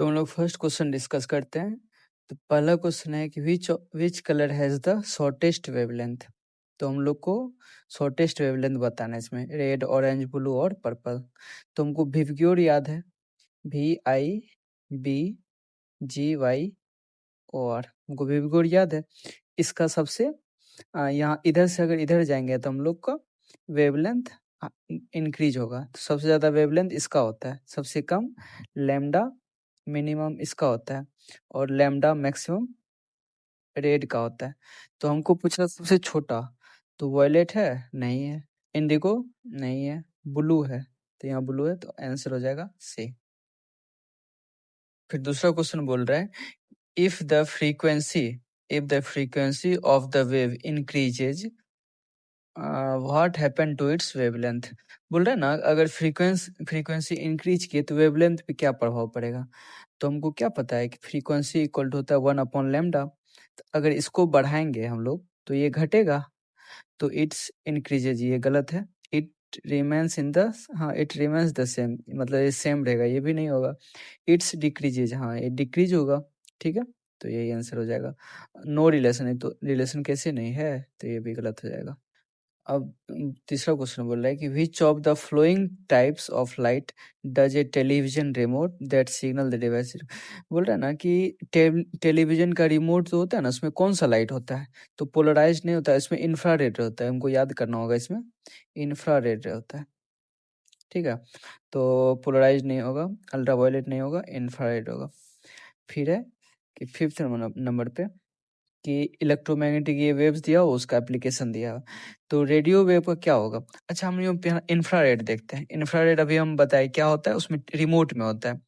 तो हम लोग फर्स्ट क्वेश्चन डिस्कस करते हैं। तो पहला क्वेश्चन है कि which colour has the shortest wavelength. तो हम लोग को शॉर्टेस्ट वेवलेंथ बताना है इसमें, रेड, ऑरेंज, ब्लू और पर्पल। तो हमको विबग्योर याद है, VIBGY, हमको विबग्योर याद है। इसका सबसे यहाँ इधर से अगर इधर जाएंगे तो हम लोग का वेवलेंथ इंक्रीज होगा। तो सबसे ज़्यादा वेवलेंथ इसका होता है, सबसे कम लैम्डा मिनिमम इसका होता है और लैम्डा मैक्सिमम रेड का होता है। तो हमको पूछा सबसे छोटा, तो वॉयलेट है, नहीं है, इंडिगो नहीं है, ब्लू है, तो यहाँ ब्लू है, तो आंसर हो जाएगा सी। फिर दूसरा क्वेश्चन बोल रहा है if the frequency of the wave increases what happen to its wavelength. बोल रहा है ना, अगर फ्रीक्वेंसी इंक्रीज किए तो वेवलेंथ पे क्या प्रभाव पड़ेगा। तो हमको क्या पता है कि फ्रीक्वेंसी इक्वल टू होता है 1/λ। तो अगर इसको बढ़ाएंगे हम लोग तो ये घटेगा, तो इट्स इंक्रीजेज, ये गलत है। इट रिमेन्स इन द, हाँ इट रिमेन्स द सेम, मतलब ये सेम रहेगा, ये भी नहीं होगा। इट्स डिक्रीजेज, हाँ ये डिक्रीज होगा, ठीक है, तो यही आंसर हो जाएगा। नो रिलेशन है, तो रिलेशन कैसे नहीं है, तो ये भी गलत हो जाएगा। अब तीसरा क्वेश्चन बोल रहा है कि which of the flowing types of light does a television remote that signal the device. बोल रहा है ना कि टेलीविजन का रिमोट जो होता है ना, उसमें कौन सा लाइट होता है, तो पोलराइज नहीं होता है, इसमें इंफ्रारेड होता है, हमको याद करना होगा, इसमें इंफ्रारेड होता है, ठीक है। तो पोलराइज नहीं होगा, अल्ट्रावायलेट नहीं होगा, इंफ्रारेड होगा। फिर है कि फिफ्थ नंबर पे कि इलेक्ट्रोमैग्नेटिक ये वेव्स दिया हो, उसका एप्लीकेशन दिया हो। तो रेडियो वेव का क्या होगा। अच्छा, हम यहाँ इंफ्रारेड देखते हैं। इंफ्रारेड अभी हम बताए क्या होता है, उसमें रिमोट में होता है,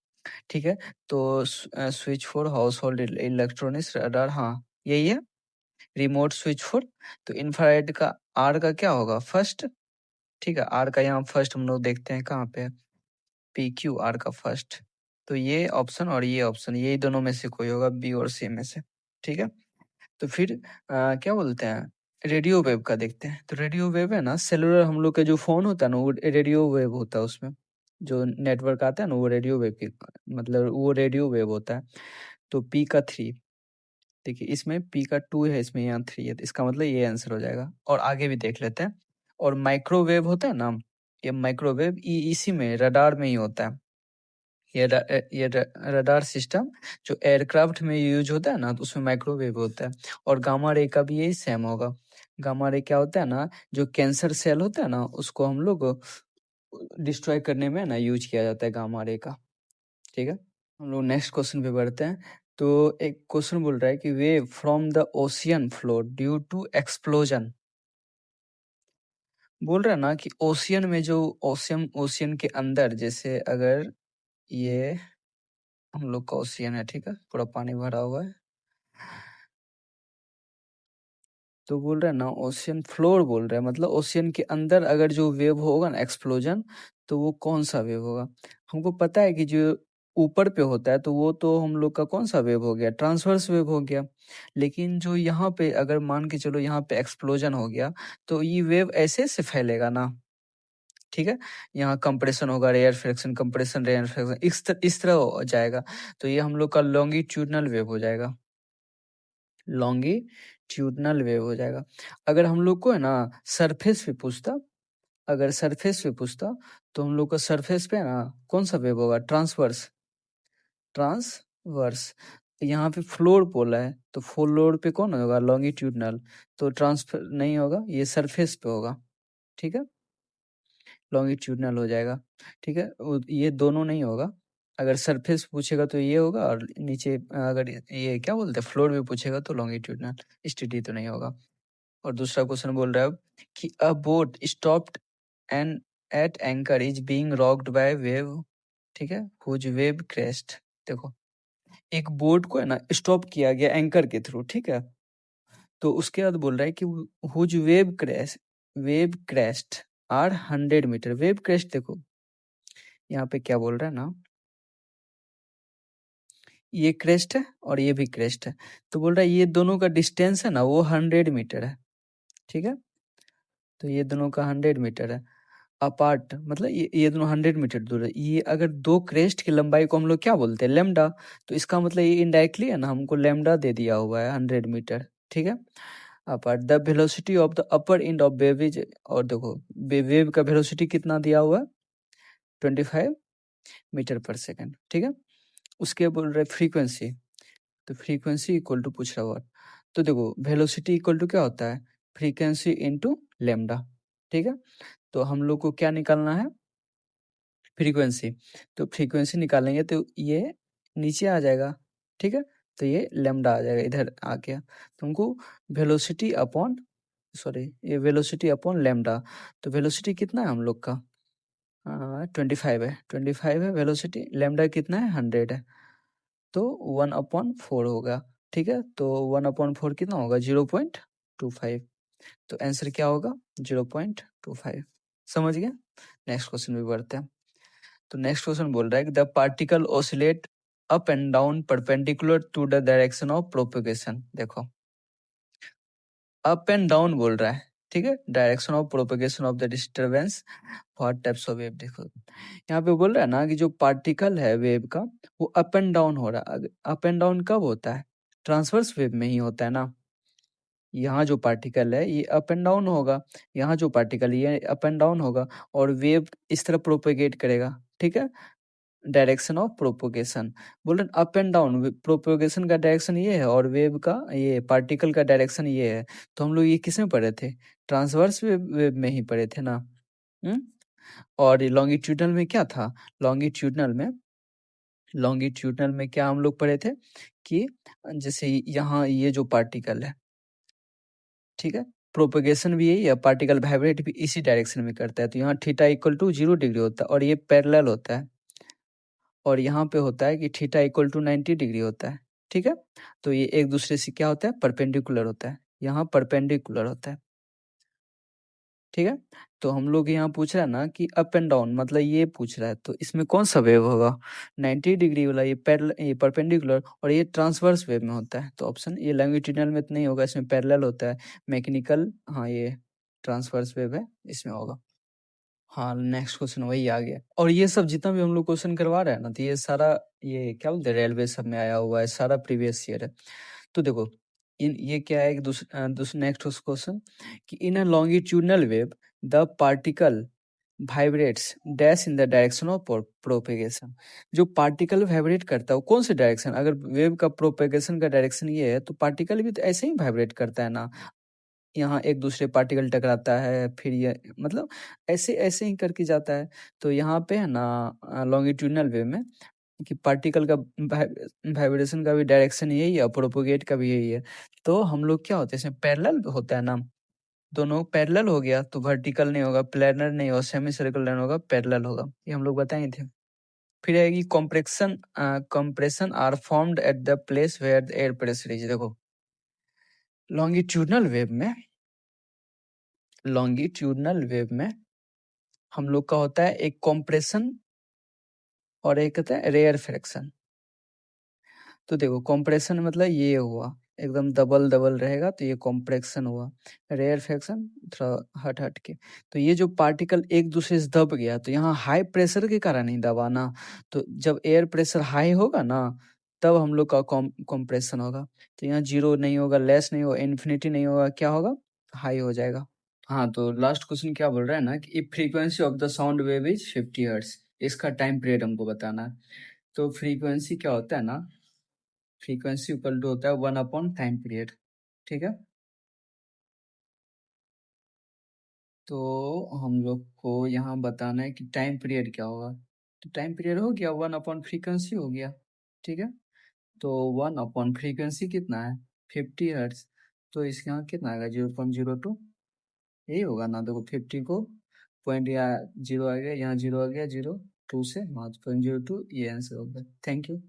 ठीक है। तो switch for house hold electronics radar, हाँ यही है, रिमोट स्विच फॉर। तो इंफ्रारेड का आर का क्या होगा, फर्स्ट, ठीक है। आर का यहाँ फर्स्ट हम लोग देखते हैं कहाँ पे, PQ, आर का फर्स्ट। तो ये ऑप्शन और ये ऑप्शन, यही दोनों में से कोई होगा, बी और सी में से, ठीक है। तो फिर क्या बोलते हैं, रेडियो वेव का देखते हैं। तो रेडियो वेव है ना, सेलुलर हम लोग के जो फोन होता है ना, वो रेडियो वेव होता है, उसमें जो नेटवर्क आता है ना, वो रेडियो वेव की, मतलब वो रेडियो वेव होता है। तो P का 3, देखिए इसमें P का 2 है, इसमें यहाँ 3 है, तो इसका मतलब ये आंसर हो जाएगा। और आगे भी देख लेते हैं। और माइक्रोवेव होता है ना, ये माइक्रोवेव इसी में रडार में ही होता है। ये रडार सिस्टम जो एयरक्राफ्ट में यूज होता है ना, तो उसमें माइक्रोवेव होता है। और गामा रे का भी यही सेम होगा। गामा रे क्या होता है ना, जो कैंसर सेल होता है ना, उसको हम लोग डिस्ट्रॉय करने में ना यूज किया जाता है गामा रे का, ठीक है। हम लोग नेक्स्ट क्वेश्चन पे बढ़ते हैं। तो एक क्वेश्चन बोल रहा है कि wave from the ocean flow due to explosion. बोल रहा है ना कि ओशियन में जो ओशियन के अंदर, जैसे अगर ये हम लोग का ओशियन है, ठीक है, पूरा पानी भरा हुआ है। तो बोल रहा है ना ओशियन फ्लोर, बोल रहा है मतलब ओशियन के अंदर अगर जो वेव होगा ना एक्सप्लोजन, तो वो कौन सा वेव होगा। हमको पता है कि जो ऊपर पे होता है तो वो तो हम लोग का कौन सा वेव हो गया, ट्रांसवर्स वेव हो गया। लेकिन जो यहाँ पे अगर मान के चलो यहाँ पे एक्सप्लोजन हो गया, तो ये वेव ऐसे से फैलेगा ना, ठीक है। यहाँ कंप्रेशन होगा, rarefaction, compression, rarefaction, इस तरह हो जाएगा। तो ये हम लोग का लॉन्गिट्यूडनल वेव हो जाएगा, लॉन्गिट्यूडनल वेव हो जाएगा। अगर हम लोग को है ना सरफेस पे पूछता, अगर सरफेस पे पूछता, तो हम लोग का सरफेस पे ना कौन सा वेव होगा, ट्रांसवर्स, ट्रांसवर्स। यहाँ पे फ्लोर बोला है, तो फ्लोर पे कौन होगा, लॉन्गिट्यूडनल, तो ट्रांसफर नहीं होगा, ये सरफेस पे होगा, ठीक है, लॉन्गिट्यूडनल हो जाएगा, ठीक है। ये दोनों नहीं होगा। अगर सरफेस पूछेगा तो ये होगा, और नीचे अगर ये क्या बोलते हैं फ्लोर में पूछेगा तो लॉन्गिट्यूडनल, स्टेडी तो नहीं होगा। और दूसरा क्वेश्चन बोल रहा है कि a boat stopped and at anchor is being rocked by wave, ठीक है, हुज वेव क्रेस्ट। देखो एक बोट को है ना स्टॉप किया गया एंकर के थ्रू, ठीक है। तो उसके बाद बोल रहा है कि whose wave crest are 100 meter. Wave crest देखो यहाँ पे क्या बोल रहा है ना, ये क्रेस्ट है और ये भी क्रेस्ट है, तो बोल रहा है ये दोनों का डिस्टेंस है ना वो 100 मीटर है, ठीक है। तो ये दोनों का 100 मीटर है। अपार्ट, मतलब ये दोनों 100 मीटर दूर है। ये अगर दो क्रेस्ट की लंबाई को हम लोग क्या बोलते हैं, लेमडा। तो इसका मतलब ये इनडायरेक्टली है ना, हमको लेमडा दे दिया हुआ है 100 मीटर, ठीक है। Apart the velocity of the upper end of wave is, और देखो वेव का वेलोसिटी कितना दिया हुआ है, 25 मीटर पर सेकेंड, ठीक है। उसके बोल रहे फ्रीक्वेंसी, तो फ्रीक्वेंसी इक्वल टू पूछ रहा हुआ। तो देखो वेलोसिटी इक्वल टू क्या होता है, फ्रीक्वेंसी इनटू लेमडा, ठीक है। तो हम लोग को क्या निकालना है, फ्रीक्वेंसी। तो फ्रीक्वेंसी निकालेंगे तो ये नीचे आ जाएगा, ठीक है। तो ये लेमडा आ जाएगा, इधर आ गया। तो हमको वेलोसिटी अपॉन, सॉरी ये वेलोसिटी अपॉन लेमडा। तो वेलोसिटी कितना है हम लोग का, 25 है, 25 है वेलोसिटी, लेमडा कितना है 100 है। तो 1/4 होगा, ठीक है। तो 1/4 कितना होगा, 0.25। तो आंसर क्या होगा, 0.25। समझ गया। नेक्स्ट क्वेश्चन भी बढ़ते हैं। तो नेक्स्ट क्वेश्चन बोल रहा है कि the particle oscillate up and down perpendicular to the direction of propagation. देखो अप एंड डाउन बोल रहा है, ठीक है, direction of propagation of the disturbance what types of wave. देखो यहाँ पे बोल रहा है ना कि जो पार्टिकल है वेव का, वो अप एंड डाउन हो रहा है। अप एंड डाउन कब होता है, ट्रांसवर्स वेव में ही होता है ना। यहाँ जो पार्टिकल है ये अप एंड डाउन होगा, यहाँ जो पार्टिकल ये अप एंड डाउन होगा, और वेव इस तरह प्रोपेगेट करेगा, ठीक है। डायरेक्शन ऑफ प्रोपोगेशन बोल रहे अप एंड डाउन, प्रोपोगेशन का डायरेक्शन ये है और वेव का, ये पार्टिकल का डायरेक्शन ये है। तो हम लोग ये किसमें पढ़े थे, ट्रांसवर्स वेव में ही पढ़े थे ना। हम्म। और लॉन्गिट्यूडनल में क्या था, लॉन्गिट्यूडनल में क्या हम लोग पढ़े थे कि जैसे यहाँ ये जो पार्टिकल है, ठीक है, प्रोपेगेशन भी यही है, पार्टिकल वाइब्रेट भी इसी डायरेक्शन में करता है। तो यहाँ थीटा इक्वल टू 0 डिग्री होता है और ये पैरेलल होता है, और यहाँ पे होता है कि थीटा इक्वल टू 90 डिग्री होता है, ठीक है। तो ये एक दूसरे से क्या होता है, परपेंडिकुलर होता है, यहाँ परपेंडिकुलर होता है, ठीक है। तो हम लोग यहाँ पूछ रहा है ना कि अप एंड डाउन, मतलब ये पूछ रहा है, तो इसमें कौन सा वेव होगा, 90 डिग्री वाला, ये परपेंडिकुलर, और ये ट्रांसवर्स वेव में होता है। तो ऑप्शन ये लॉन्गिट्यूडिनल में तो नहीं होगा, इसमें पैरेलल होता है, मैकेनिकल, हाँ ये ट्रांसवर्स वेव है, इसमें होगा। हाँ नेक्स्ट क्वेश्चन वही आ गया। और ये सब जितना भी हम लोग क्वेश्चन करवा रहे हैं ना, तो ये सारा, ये क्या बोलते हैं, रेलवे सब में आया हुआ है, सारा प्रीवियस ईयर है। तो देखो इन ये क्या है, दूसरा नेक्स्ट क्वेश्चन कि in a longitudinal wave the particle vibrates dash in the direction of propagation. जो पार्टिकल वाइब्रेट करता है वो कौन से डायरेक्शन, अगर वेव का प्रोपेगेशन का डायरेक्शन ये है तो पार्टिकल भी तो ऐसे ही वाइब्रेट करता है ना। यहाँ एक दूसरे पार्टिकल टकराता है, फिर ये मतलब ऐसे ऐसे ही करके जाता है। तो यहाँ पे है ना लॉन्गिट्यूडनल वे में कि पार्टिकल का वाइब्रेशन का भी डायरेक्शन यही है, प्रोपोगेट का भी यही है। तो हम लोग क्या होते हैं, इसमें पैरेलल होता है ना, दोनों पैरेलल हो गया, तो वर्टिकल नहीं होगा, प्लेनर नहीं होगा, सेमी सर्कुलर नहीं होगा, पैरेलल होगा, ये हम लोग बताए थे। फिर आएगी compression are formed at the place where the air pressure is. देखो लॉन्गिट्यूडनल वेव में हम लोग का होता है एक कॉम्प्रेशन और एक होता है रेयर फ्रैक्शन। तो देखो कॉम्प्रेशन मतलब ये हुआ एकदम दबल दबल रहेगा, तो ये कॉम्प्रेशन हुआ। रेयर फ्रैक्शन थोड़ा हट हट के, तो ये जो पार्टिकल एक दूसरे से दब गया, तो यहाँ हाई प्रेशर के कारण ही दबा ना। तो जब एयर प्रेशर हाई होगा ना, तब हम लोग का कॉम्प्रेशन होगा। तो यहाँ 0 नहीं होगा, लेस नहीं होगा, इन्फिनिटी नहीं होगा, क्या होगा, हाई हो जाएगा। हाँ तो लास्ट क्वेश्चन क्या बोल रहा है ना कि if frequency of the sound wave is 50 hertz, इसका टाइम पीरियड हमको बताना है। तो फ्रीक्वेंसी क्या होता है ना, फ्रीक्वेंसी इक्वल टू होता है 1 टाइम पीरियड, ठीक है। तो हम लोग को यहाँ बताना है कि टाइम पीरियड क्या होगा। तो टाइम पीरियड हो गया 1/फ्रीक्वेंसी हो गया, ठीक है। तो 1/फ्रीक्वेंसी कितना है, 50 हर्ट्ज। तो इसके यहाँ कितना आएगा, 0.02, यही होगा ना। देखो 50 को पॉइंट या 0 आ गया, यहाँ 0 आ गया, 0 2 से 5.02, ये आंसर होगा। Thank you.